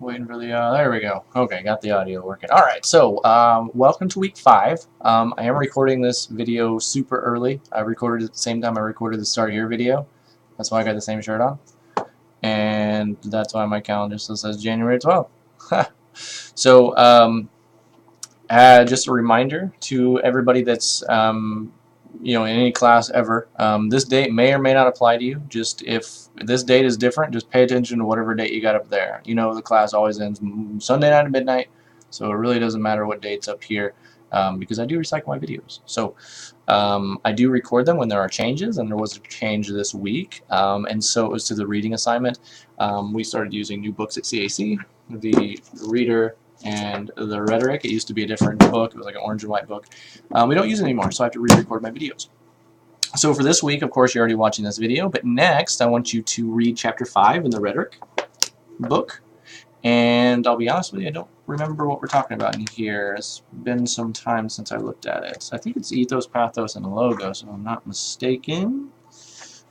Waiting for the, there we go. Okay, got the audio working. All right, so welcome to week 5. I am recording this video super early. I recorded it at the same time I recorded the Start Here video. That's why I got the same shirt on. And that's why my calendar still says January 12th. So, just a reminder to everybody that's in any class ever, this date may or may not apply to you. Just if this date is different, just pay attention to whatever date you got up there. You know the class always ends Sunday night at midnight, so it really doesn't matter what date's up here, because I do recycle my videos. So I do record them when there are changes, and there was a change this week, and so it was to the reading assignment. We started using new books at CAC, the reader and the rhetoric. It used to be a different book. It was like an orange and white book. We don't use it anymore, so I have to re-record my videos. So for this week, of course, you're already watching this video, but next I want you to read chapter 5 in the rhetoric book. And I'll be honest with you, I don't remember what we're talking about in here. It's been some time since I looked at it. I think it's ethos, pathos, and logos, if I'm not mistaken.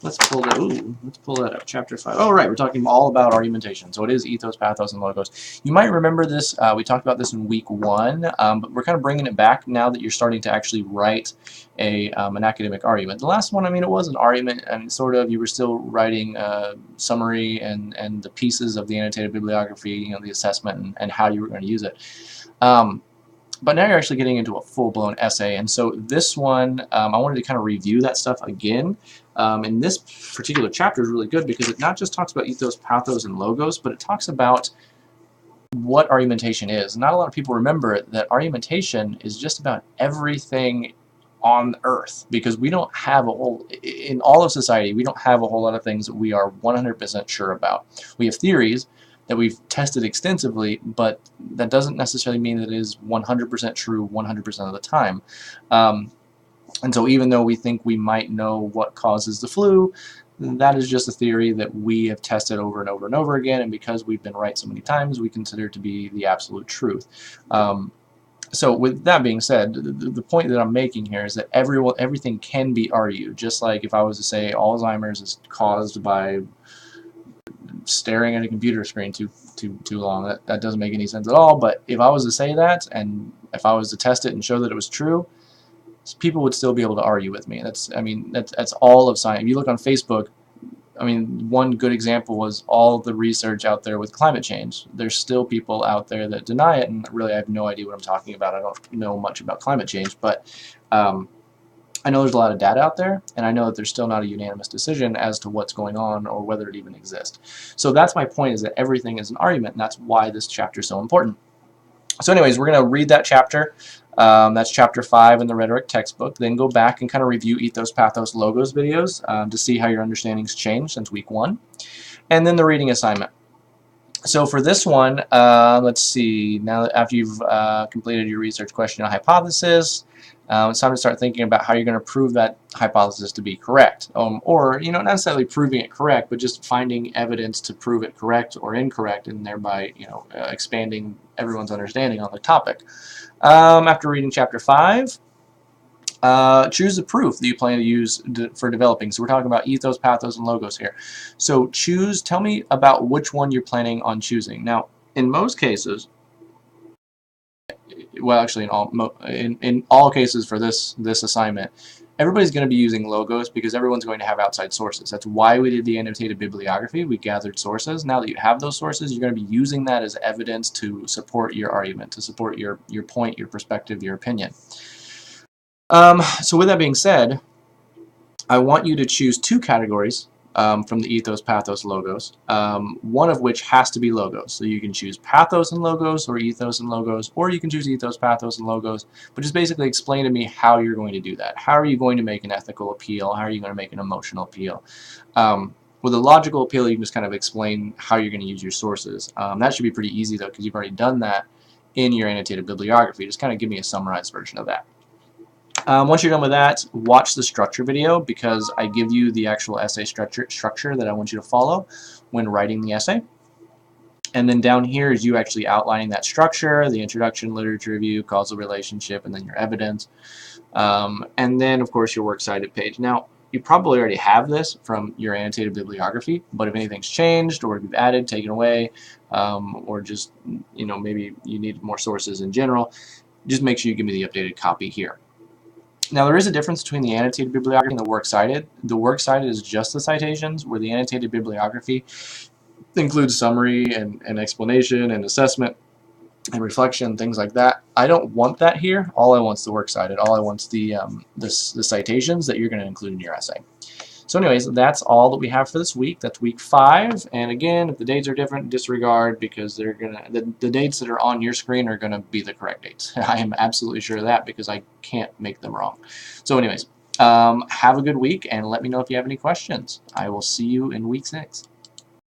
Let's pull that up. Chapter 5. Oh, right. We're talking all about argumentation. So it is ethos, pathos, and logos. You might remember this. We talked about this in week 1, but we're kind of bringing it back now that you're starting to actually write an academic argument. The last one, I mean, it was an argument, and sort of you were still writing a summary and the pieces of the annotated bibliography, you know, the assessment and how you were going to use it. But now you're actually getting into a full-blown essay, and so this one, I wanted to kind of review that stuff again. And this particular chapter is really good because it not just talks about ethos, pathos, and logos, but it talks about what argumentation is. Not a lot of people remember that argumentation is just about everything on Earth, because we don't have a whole, in all of society, we don't have a whole lot of things that we are 100% sure about. We have theories that we've tested extensively, but that doesn't necessarily mean that it is 100% true 100% of the time. And so even though we think we might know what causes the flu, that is just a theory that we have tested over and over and over again, and because we've been right so many times, we consider it to be the absolute truth. So with that being said, the point that I'm making here is that everything can be argued. Just like if I was to say Alzheimer's is caused by staring at a computer screen too long, that doesn't make any sense at all. But if I was to say that, and if I was to test it and show that it was true, people would still be able to argue with me. That's all of science. If you look on Facebook, I mean, one good example was all the research out there with climate change. There's still people out there that deny it, and really I have no idea what I'm talking about. I don't know much about climate change, but I know there's a lot of data out there, and I know that there's still not a unanimous decision as to what's going on or whether it even exists. So that's my point, is that everything is an argument, and that's why this chapter is so important. So anyways, we're going to read that chapter. That's chapter 5 in the rhetoric textbook. Then go back and kind of review ethos, pathos, logos videos to see how your understanding's changed since week 1. And then the reading assignment. So for this one, let's see. Now that after you've completed your research question and hypothesis, it's time to start thinking about how you're going to prove that hypothesis to be correct. Or, you know, not necessarily proving it correct, but just finding evidence to prove it correct or incorrect, and thereby, you know, expanding everyone's understanding on the topic. After reading chapter 5, choose the proof that you plan to use for developing. So we're talking about ethos, pathos, and logos here. So tell me about which one you're planning on choosing. Now, in most cases, well, actually in all cases for this assignment, everybody's going to be using logos because everyone's going to have outside sources. That's why we did the annotated bibliography. We gathered sources. Now that you have those sources, you're going to be using that as evidence to support your argument, to support your point, your perspective, your opinion. So with that being said, I want you to choose 2 categories from the ethos, pathos, logos, one of which has to be logos. So you can choose pathos and logos, or ethos and logos, or you can choose ethos, pathos, and logos, but just basically explain to me how you're going to do that. How are you going to make an ethical appeal? How are you going to make an emotional appeal? With a logical appeal, you can just kind of explain how you're going to use your sources. That should be pretty easy, though, because you've already done that in your annotated bibliography. Just kind of give me a summarized version of that. Once you're done with that, watch the structure video, because I give you the actual essay structure that I want you to follow when writing the essay. And then down here is you actually outlining that structure, the introduction, literature review, causal relationship, and then your evidence. And then, of course, your works cited page. Now, you probably already have this from your annotated bibliography, but if anything's changed or if you've added, taken away, or just, maybe you need more sources in general, just make sure you give me the updated copy here. Now, there is a difference between the annotated bibliography and the works cited. The works cited is just the citations, where the annotated bibliography includes summary and explanation and assessment and reflection, things like that. I don't want that here. All I want is the works cited. All I want is the citations that you're going to include in your essay. So anyways, that's all that we have for this week. That's week 5. And again, if the dates are different, disregard, because they're gonna the dates that are on your screen are gonna be the correct dates. I am absolutely sure of that because I can't make them wrong. So anyways, have a good week and let me know if you have any questions. I will see you in week 6.